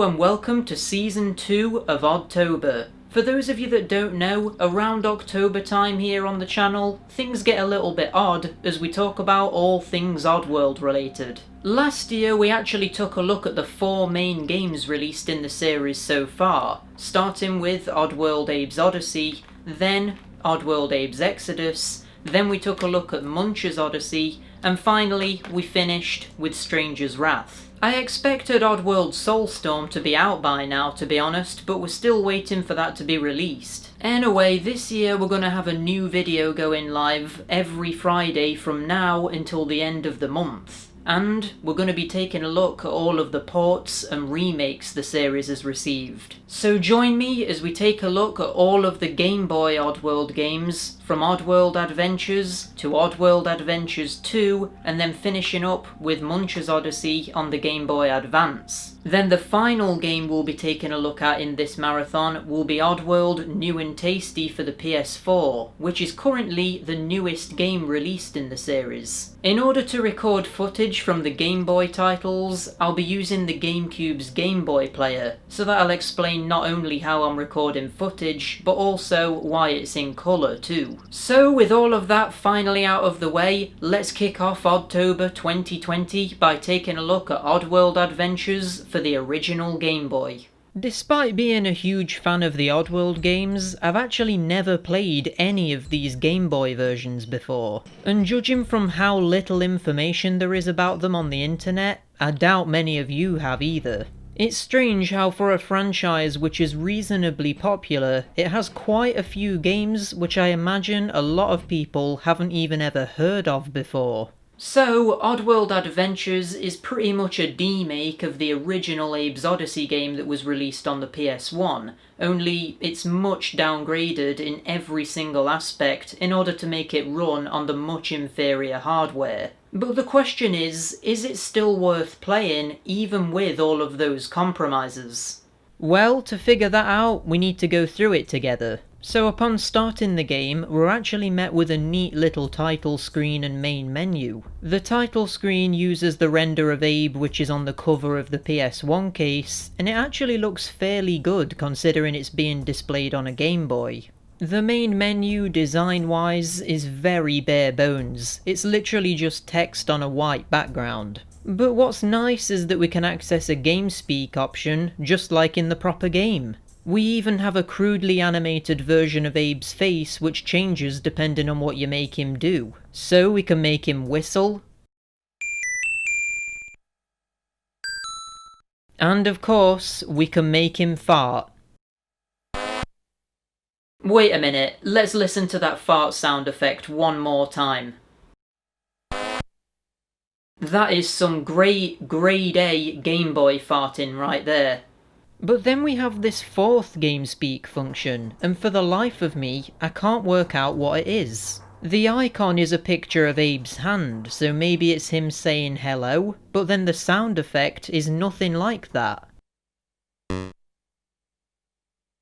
Hello and welcome to Season 2 of Oddtober. For those of you that don't know, around October time here on the channel, things get a little bit odd as we talk about all things Oddworld related. Last year we actually took a look at the 4 main games released in the series so far, starting with Oddworld Abe's Oddysee, then Oddworld Abe's Exodus, then we took a look at Munch's Oddysee, and finally we finished with Stranger's Wrath. I expected Oddworld Soulstorm to be out by now, to be honest, but we're still waiting for that to be released. Anyway, this year we're going to have a new video going live every Friday from now until the end of the month. And we're going to be taking a look at all of the ports and remakes the series has received. So join me as we take a look at all of the Game Boy Oddworld games, from Oddworld Adventures to Oddworld Adventures 2, and then finishing up with Munch's Oddysee on the Game Boy Advance. Then the final game we'll be taking a look at in this marathon will be Oddworld New and Tasty for the PS4, which is currently the newest game released in the series. In order to record footage from the Game Boy titles, I'll be using the GameCube's Game Boy player, so that'll explain not only how I'm recording footage, but also why it's in colour too. So with all of that finally out of the way, let's kick off Oddtober 2020 by taking a look at Oddworld Adventures for the original Game Boy. Despite being a huge fan of the Oddworld games, I've actually never played any of these Game Boy versions before, and judging from how little information there is about them on the internet, I doubt many of you have either. It's strange how for a franchise which is reasonably popular, it has quite a few games which I imagine a lot of people haven't even ever heard of before. So, Oddworld Adventures is pretty much a remake of the original Abe's Oddysee game that was released on the PS1, only it's much downgraded in every single aspect in order to make it run on the much inferior hardware. But the question is it still worth playing even with all of those compromises? Well, to figure that out, we need to go through it together. So upon starting the game, we're actually met with a neat little title screen and main menu. The title screen uses the render of Abe which is on the cover of the PS1 case, and it actually looks fairly good considering it's being displayed on a Game Boy. The main menu, design-wise, is very bare bones. It's literally just text on a white background. But what's nice is that we can access a GameSpeak option, just like in the proper game. We even have a crudely animated version of Abe's face which changes depending on what you make him do. So we can make him whistle. And of course, we can make him fart. Wait a minute, let's listen to that fart sound effect one more time. That is some great grade A Game Boy farting right there. But then we have this fourth GameSpeak function, and for the life of me, I can't work out what it is. The icon is a picture of Abe's hand, so maybe it's him saying hello, but then the sound effect is nothing like that.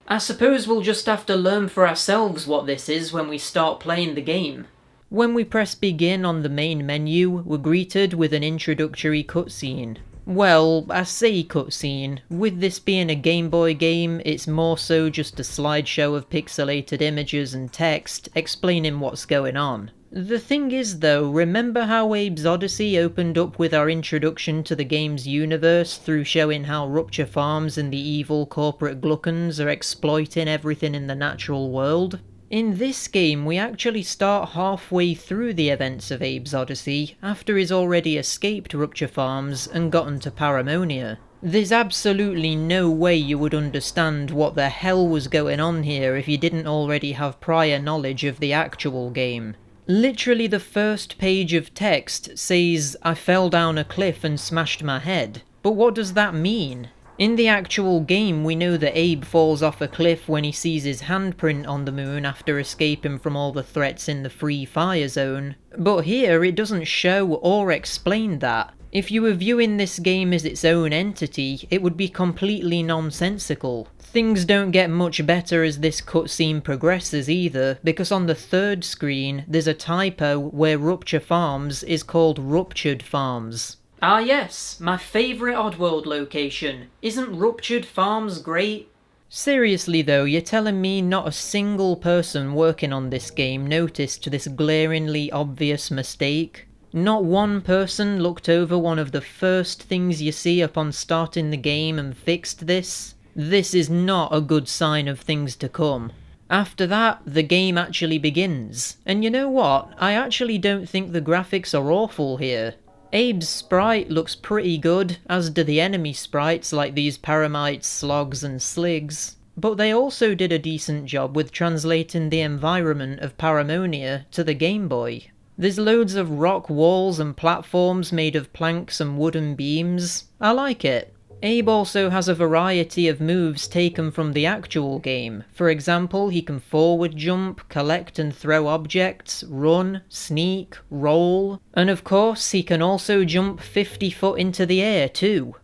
I suppose we'll just have to learn for ourselves what this is when we start playing the game. When we press begin on the main menu, we're greeted with an introductory cutscene. Well, I say cutscene. With this being a Game Boy game, it's more so just a slideshow of pixelated images and text explaining what's going on. The thing is though, remember how Abe's Oddysee opened up with our introduction to the game's universe through showing how Rupture Farms and the evil corporate gluckons are exploiting everything in the natural world? In this game, we actually start halfway through the events of Abe's Oddysee after he's already escaped Rupture Farms and gotten to Paramonia. There's absolutely no way you would understand what the hell was going on here if you didn't already have prior knowledge of the actual game. Literally the first page of text says, "I fell down a cliff and smashed my head." But what does that mean? In the actual game, we know that Abe falls off a cliff when he sees his handprint on the moon after escaping from all the threats in the Free Fire Zone. But here, it doesn't show or explain that. If you were viewing this game as its own entity, it would be completely nonsensical. Things don't get much better as this cutscene progresses either, because on the third screen, there's a typo where Rupture Farms is called Ruptured Farms. Ah yes, my favourite Oddworld location. Isn't Ruptured Farms great? Seriously though, you're telling me not a single person working on this game noticed this glaringly obvious mistake? Not one person looked over one of the first things you see upon starting the game and fixed this? This is not a good sign of things to come. After that, the game actually begins. And you know what? I actually don't think the graphics are awful here. Abe's sprite looks pretty good, as do the enemy sprites like these paramites, slogs and sligs. But they also did a decent job with translating the environment of Paramonia to the Game Boy. There's loads of rock walls and platforms made of planks and wooden beams. I like it. Abe also has a variety of moves taken from the actual game. For example, he can forward jump, collect and throw objects, run, sneak, roll, and of course he can also jump 50 foot into the air too.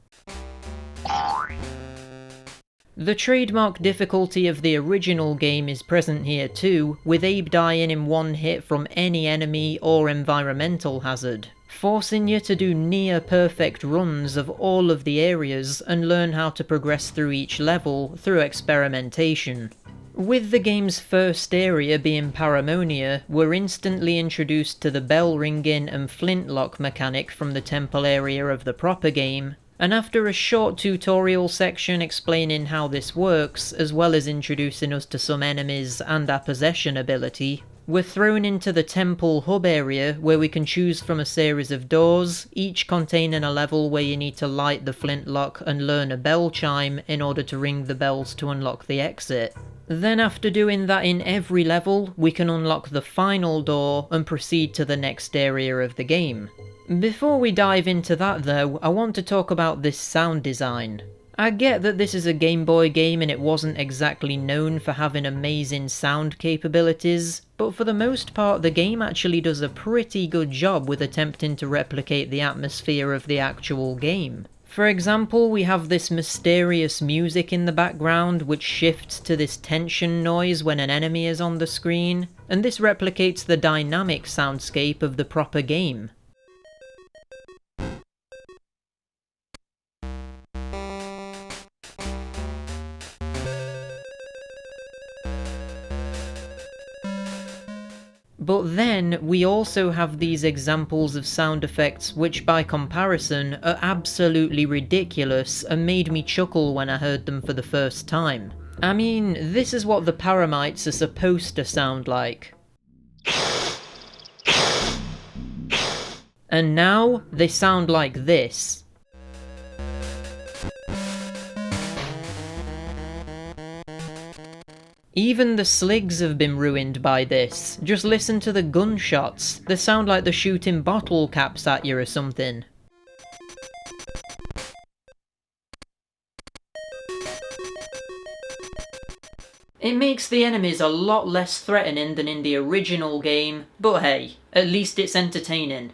The trademark difficulty of the original game is present here too, with Abe dying in one hit from any enemy or environmental hazard, forcing you to do near perfect runs of all of the areas and learn how to progress through each level through experimentation. With the game's first area being Paramonia, we're instantly introduced to the bell ringing and flintlock mechanic from the temple area of the proper game, and after a short tutorial section explaining how this works, as well as introducing us to some enemies and our possession ability, we're thrown into the temple hub area where we can choose from a series of doors, each containing a level where you need to light the flintlock and learn a bell chime in order to ring the bells to unlock the exit. Then after doing that in every level, we can unlock the final door and proceed to the next area of the game. Before we dive into that though, I want to talk about this sound design. I get that this is a Game Boy game and it wasn't exactly known for having amazing sound capabilities, but for the most part the game actually does a pretty good job with attempting to replicate the atmosphere of the actual game. For example, we have this mysterious music in the background which shifts to this tension noise when an enemy is on the screen, and this replicates the dynamic soundscape of the proper game. But then, we also have these examples of sound effects which by comparison are absolutely ridiculous and made me chuckle when I heard them for the first time. I mean, this is what the paramites are supposed to sound like. And now, they sound like this. Even the sligs have been ruined by this. Just listen to the gunshots. They sound like they're shooting bottle caps at you or something. It makes the enemies a lot less threatening than in the original game, but hey, at least it's entertaining.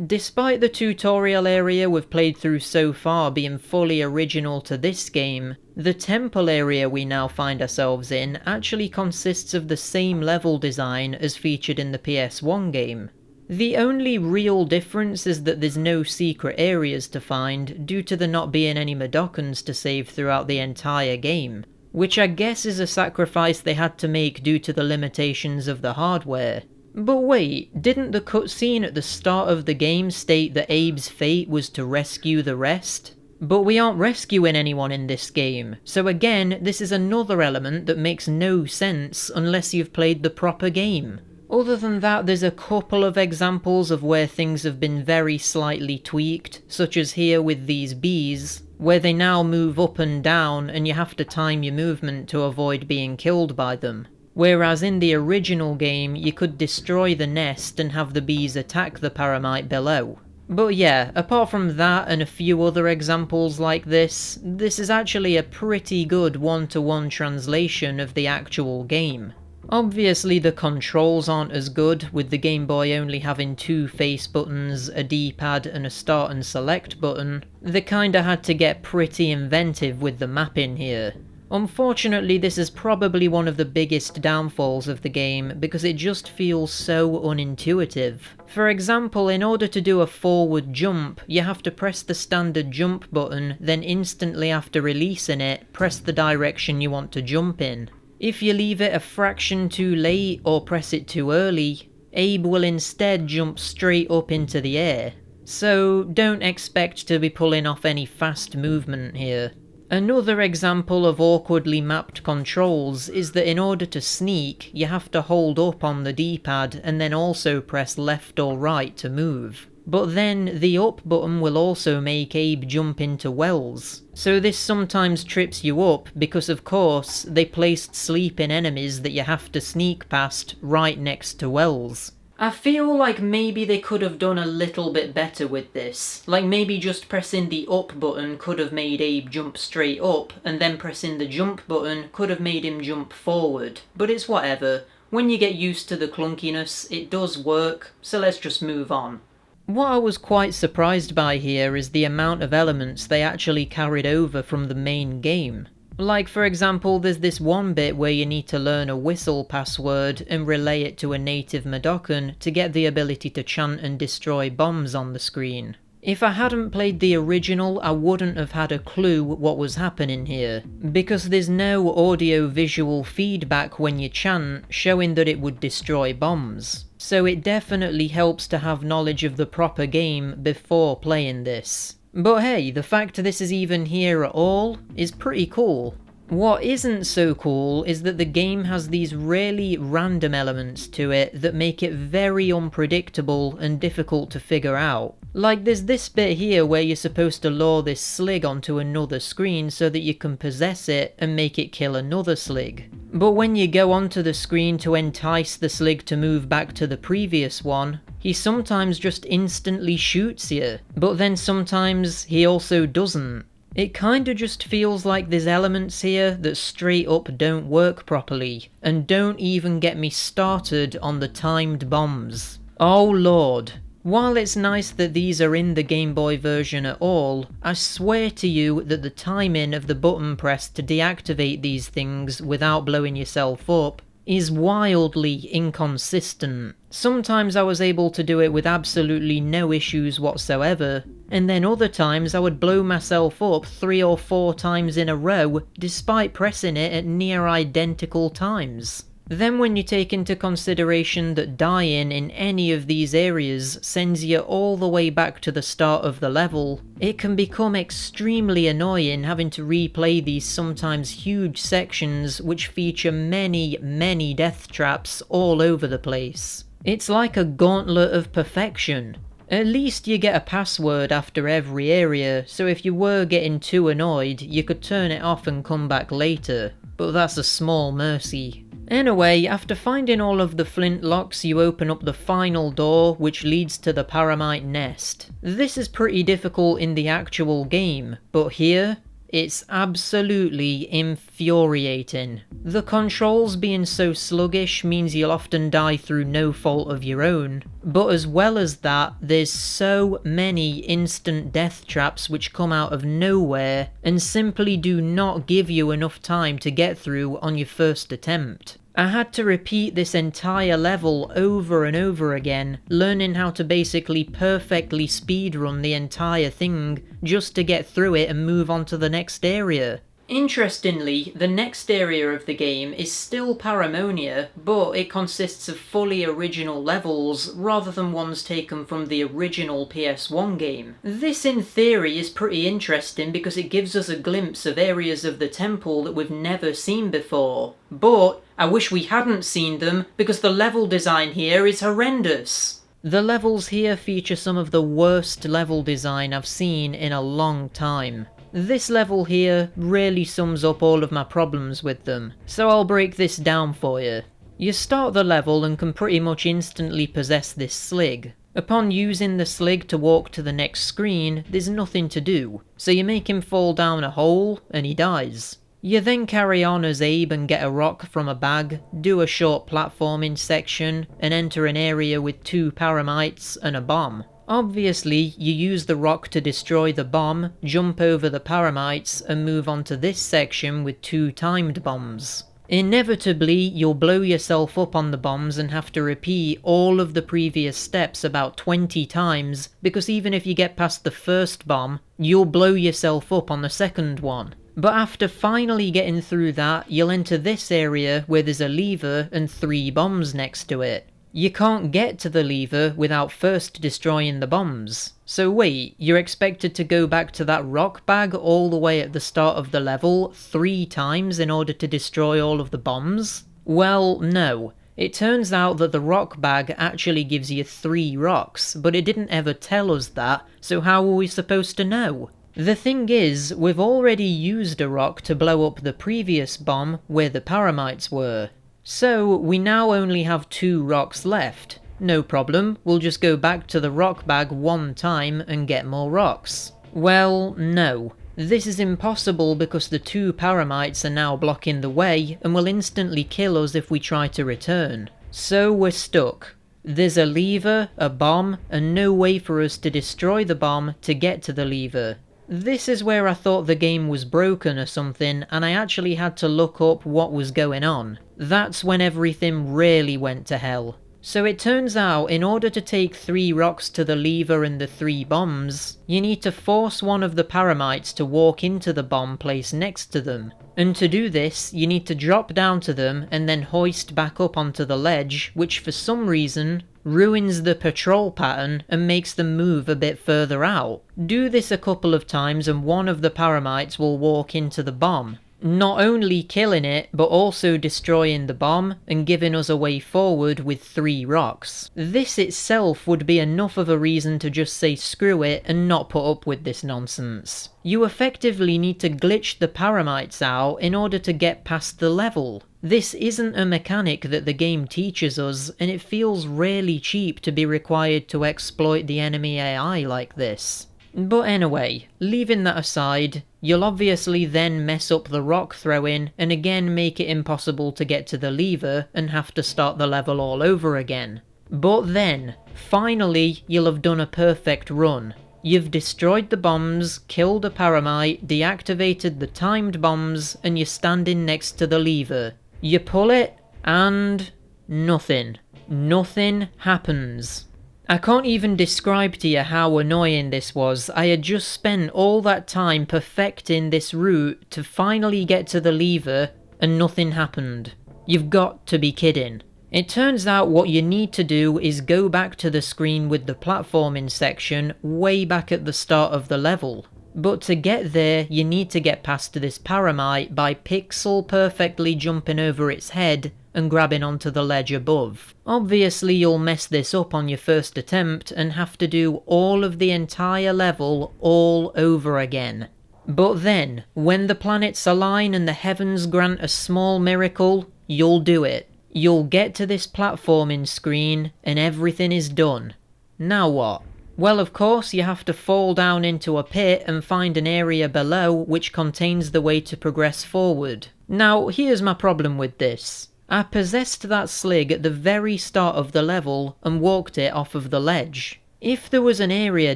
Despite the tutorial area we've played through so far being fully original to this game, the temple area we now find ourselves in actually consists of the same level design as featured in the PS1 game. The only real difference is that there's no secret areas to find due to there not being any Medokans to save throughout the entire game, which I guess is a sacrifice they had to make due to the limitations of the hardware. But wait, didn't the cutscene at the start of the game state that Abe's fate was to rescue the rest? But we aren't rescuing anyone in this game, so again, this is another element that makes no sense unless you've played the proper game. Other than that, there's a couple of examples of where things have been very slightly tweaked, such as here with these bees, where they now move up and down and you have to time your movement to avoid being killed by them. Whereas in the original game, you could destroy the nest and have the bees attack the paramite below. But yeah, apart from that and a few other examples like this is actually a pretty good one-to-one translation of the actual game. Obviously the controls aren't as good, with the Game Boy only having 2 face buttons, a D-pad and a start and select button. They kinda had to get pretty inventive with the mapping here. Unfortunately, this is probably one of the biggest downfalls of the game because it just feels so unintuitive. For example, in order to do a forward jump, you have to press the standard jump button, then instantly after releasing it, press the direction you want to jump in. If you leave it a fraction too late or press it too early, Abe will instead jump straight up into the air. So don't expect to be pulling off any fast movement here. Another example of awkwardly mapped controls is that in order to sneak, you have to hold up on the D-pad and then also press left or right to move. But then the up button will also make Abe jump into wells. So this sometimes trips you up because of course they placed sleeping enemies that you have to sneak past right next to wells. I feel like maybe they could have done a little bit better with this. Like maybe just pressing the up button could have made Abe jump straight up, and then pressing the jump button could have made him jump forward. But it's whatever. When you get used to the clunkiness, it does work, so let's just move on. What I was quite surprised by here is the amount of elements they actually carried over from the main game. Like for example, there's this one bit where you need to learn a whistle password and relay it to a native Madokan to get the ability to chant and destroy bombs on the screen. If I hadn't played the original, I wouldn't have had a clue what was happening here, because there's no audio-visual feedback when you chant showing that it would destroy bombs. So it definitely helps to have knowledge of the proper game before playing this. But hey, the fact this is even here at all is pretty cool. What isn't so cool is that the game has these really random elements to it that make it very unpredictable and difficult to figure out. Like there's this bit here where you're supposed to lure this slig onto another screen so that you can possess it and make it kill another slig. But when you go onto the screen to entice the slig to move back to the previous one, he sometimes just instantly shoots you, but then sometimes he also doesn't. It kinda just feels like there's elements here that straight up don't work properly, and don't even get me started on the timed bombs. Oh lord. While it's nice that these are in the Game Boy version at all, I swear to you that the timing of the button press to deactivate these things without blowing yourself up is wildly inconsistent. Sometimes I was able to do it with absolutely no issues whatsoever, and then other times I would blow myself up 3 or 4 times in a row despite pressing it at near identical times. Then when you take into consideration that dying in any of these areas sends you all the way back to the start of the level, it can become extremely annoying having to replay these sometimes huge sections which feature many death traps all over the place. It's like a gauntlet of perfection. At least you get a password after every area, so if you were getting too annoyed, you could turn it off and come back later, but that's a small mercy. Anyway, after finding all of the flint locks, you open up the final door, which leads to the Paramite Nest. This is pretty difficult in the actual game, but here, it's absolutely infuriating. The controls being so sluggish means you'll often die through no fault of your own, but as well as that, there's so many instant death traps which come out of nowhere and simply do not give you enough time to get through on your first attempt. I had to repeat this entire level over and over again, learning how to basically perfectly speedrun the entire thing just to get through it and move on to the next area. Interestingly, the next area of the game is still Paramonia, but it consists of fully original levels rather than ones taken from the original PS1 game. This in theory is pretty interesting because it gives us a glimpse of areas of the temple that we've never seen before. But I wish we hadn't seen them because the level design here is horrendous. The levels here feature some of the worst level design I've seen in a long time. This level here really sums up all of my problems with them, so I'll break this down for you. You start the level and can pretty much instantly possess this slig. Upon using the slig to walk to the next screen, there's nothing to do, so you make him fall down a hole and he dies. You then carry on as Abe and get a rock from a bag, do a short platforming section, and enter an area with 2 paramites and a bomb. Obviously, you use the rock to destroy the bomb, jump over the paramites, and move on to this section with 2 timed bombs. Inevitably, you'll blow yourself up on the bombs and have to repeat all of the previous steps about 20 times, because even if you get past the first bomb, you'll blow yourself up on the second one. But after finally getting through that, you'll enter this area where there's a lever and 3 bombs next to it. You can't get to the lever without first destroying the bombs. So wait, you're expected to go back to that rock bag all the way at the start of the level 3 times in order to destroy all of the bombs? Well, no. It turns out that the rock bag actually gives you 3 rocks, but it didn't ever tell us that, so how were we supposed to know? The thing is, we've already used a rock to blow up the previous bomb where the paramites were. So, we now only have 2 rocks left. No problem, we'll just go back to the rock bag 1 time and get more rocks. Well, no. This is impossible because the 2 paramites are now blocking the way and will instantly kill us if we try to return. So we're stuck. There's a lever, a bomb, and no way for us to destroy the bomb to get to the lever. This is where I thought the game was broken or something, and I actually had to look up what was going on. That's when everything really went to hell. So it turns out, in order to take 3 rocks to the lever and the 3 bombs, you need to force one of the paramites to walk into the bomb placed next to them. And to do this, you need to drop down to them and then hoist back up onto the ledge, which for some reason ruins the patrol pattern and makes them move a bit further out. Do this a couple of times and one of the paramites will walk into the bomb, not only killing it, but also destroying the bomb and giving us a way forward with 3 rocks. This itself would be enough of a reason to just say screw it and not put up with this nonsense. You effectively need to glitch the paramites out in order to get past the level. This isn't a mechanic that the game teaches us, and it feels really cheap to be required to exploit the enemy AI like this. But anyway, leaving that aside, you'll obviously then mess up the rock throwing and again make it impossible to get to the lever and have to start the level all over again. But then, finally, you'll have done a perfect run. You've destroyed the bombs, killed a paramite, deactivated the timed bombs, and you're standing next to the lever. You pull it, and nothing. Nothing happens. I can't even describe to you how annoying this was. I had just spent all that time perfecting this route to finally get to the lever, and nothing happened. You've got to be kidding. It turns out what you need to do is go back to the screen with the platforming section way back at the start of the level. But to get there, you need to get past this paramite by pixel perfectly jumping over its head and grabbing onto the ledge above. Obviously you'll mess this up on your first attempt and have to do all of the entire level all over again. But then, when the planets align and the heavens grant a small miracle, you'll do it. You'll get to this platforming screen and everything is done. Now what? Well, of course, you have to fall down into a pit and find an area below which contains the way to progress forward. Now, here's my problem with this. I possessed that slig at the very start of the level and walked it off of the ledge. If there was an area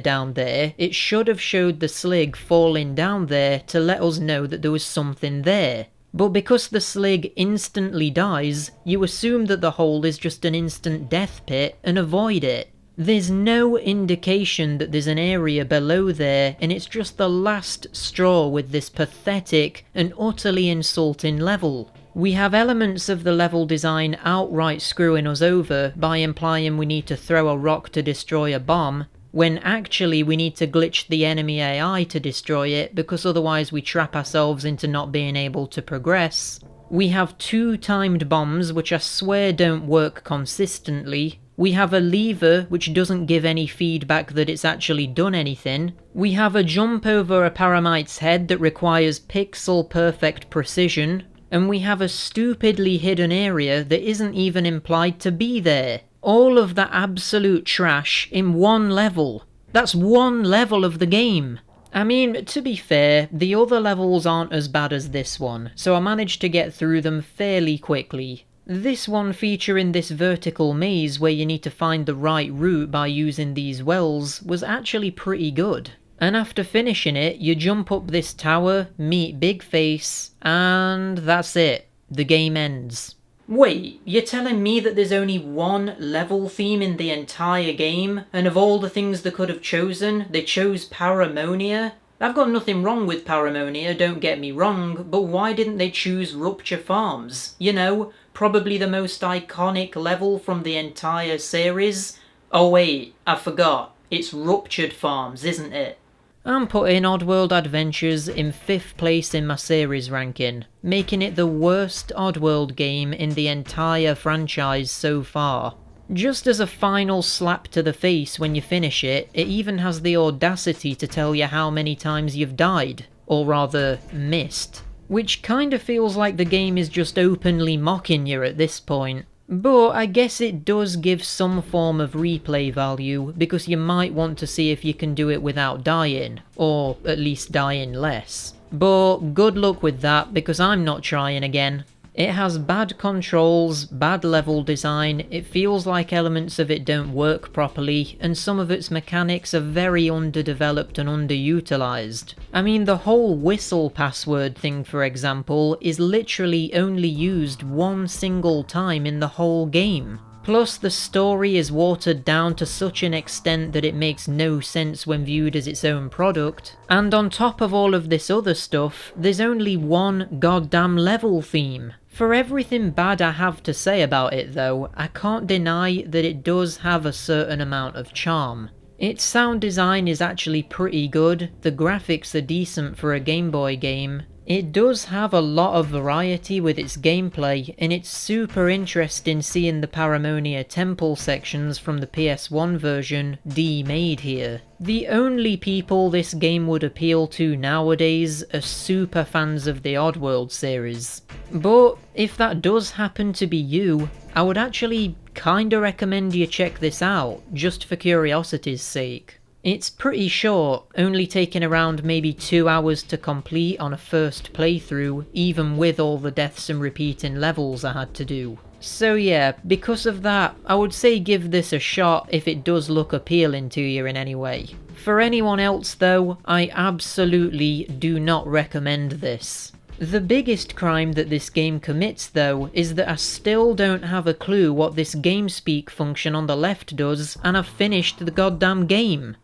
down there, it should have showed the slig falling down there to let us know that there was something there. But because the slig instantly dies, you assume that the hole is just an instant death pit and avoid it. There's no indication that there's an area below there, and it's just the last straw with this pathetic and utterly insulting level. We have elements of the level design outright screwing us over by implying we need to throw a rock to destroy a bomb, when actually we need to glitch the enemy AI to destroy it because otherwise we trap ourselves into not being able to progress. We have 2 timed bombs which I swear don't work consistently. We have a lever which doesn't give any feedback that it's actually done anything. We have a jump over a paramite's head that requires pixel perfect precision. And we have a stupidly hidden area that isn't even implied to be there. All of that absolute trash in one level. That's one level of the game. I mean, to be fair, the other levels aren't as bad as this one, so I managed to get through them fairly quickly. This one featuring this vertical maze where you need to find the right route by using these wells was actually pretty good. And after finishing it, you jump up this tower, meet Big Face, and that's it. The game ends. Wait, you're telling me that there's only one level theme in the entire game, and of all the things they could have chosen, they chose Paramonia? I've got nothing wrong with Paramonia, don't get me wrong, but why didn't they choose Rupture Farms? You know, probably the most iconic level from the entire series? Oh wait, I forgot. It's Ruptured Farms, isn't it? I'm putting Oddworld Adventures in 5th place in my series ranking, making it the worst Oddworld game in the entire franchise so far. Just as a final slap to the face when you finish it, it even has the audacity to tell you how many times you've died, or rather, missed. Which kinda feels like the game is just openly mocking you at this point. But I guess it does give some form of replay value, because you might want to see if you can do it without dying, or at least dying less. But good luck with that, because I'm not trying again. It has bad controls, bad level design, it feels like elements of it don't work properly, and some of its mechanics are very underdeveloped and underutilized. I mean, the whole whistle password thing, for example, is literally only used one single time in the whole game. Plus, the story is watered down to such an extent that it makes no sense when viewed as its own product. And on top of all of this other stuff, there's only one goddamn level theme. For everything bad I have to say about it though, I can't deny that it does have a certain amount of charm. Its sound design is actually pretty good, the graphics are decent for a Game Boy game. It does have a lot of variety with its gameplay, and it's super interesting seeing the Paramonia temple sections from the PS1 version remade here. The only people this game would appeal to nowadays are super fans of the Oddworld series. But if that does happen to be you, I would actually kinda recommend you check this out, just for curiosity's sake. It's pretty short, only taking around maybe 2 hours to complete on a first playthrough, even with all the deaths and repeating levels I had to do. So yeah, because of that, I would say give this a shot if it does look appealing to you in any way. For anyone else though, I absolutely do not recommend this. The biggest crime that this game commits though is that I still don't have a clue what this GameSpeak function on the left does, and I've finished the goddamn game.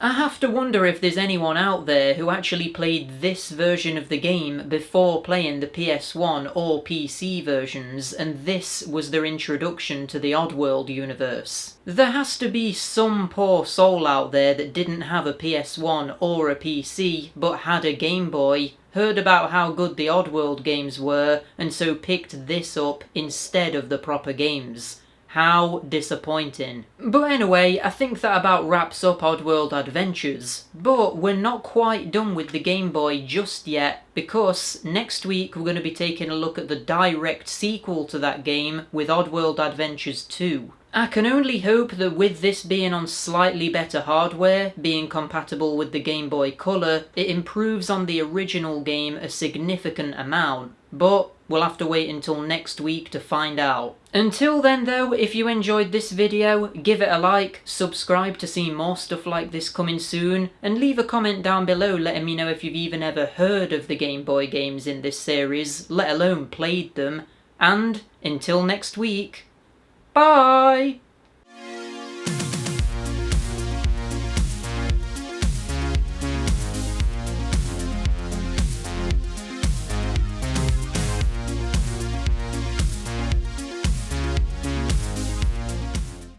I have to wonder if there's anyone out there who actually played this version of the game before playing the PS1 or PC versions, and this was their introduction to the Oddworld universe. There has to be some poor soul out there that didn't have a PS1 or a PC, but had a Game Boy, heard about how good the Oddworld games were, and so picked this up instead of the proper games. How disappointing. But anyway, I think that about wraps up Oddworld Adventures. But we're not quite done with the Game Boy just yet, because next week we're going to be taking a look at the direct sequel to that game with Oddworld Adventures 2. I can only hope that with this being on slightly better hardware, being compatible with the Game Boy Color, it improves on the original game a significant amount. But we'll have to wait until next week to find out. Until then though, if you enjoyed this video, give it a like, subscribe to see more stuff like this coming soon, and leave a comment down below letting me know if you've even ever heard of the Game Boy games in this series, let alone played them. And until next week, bye!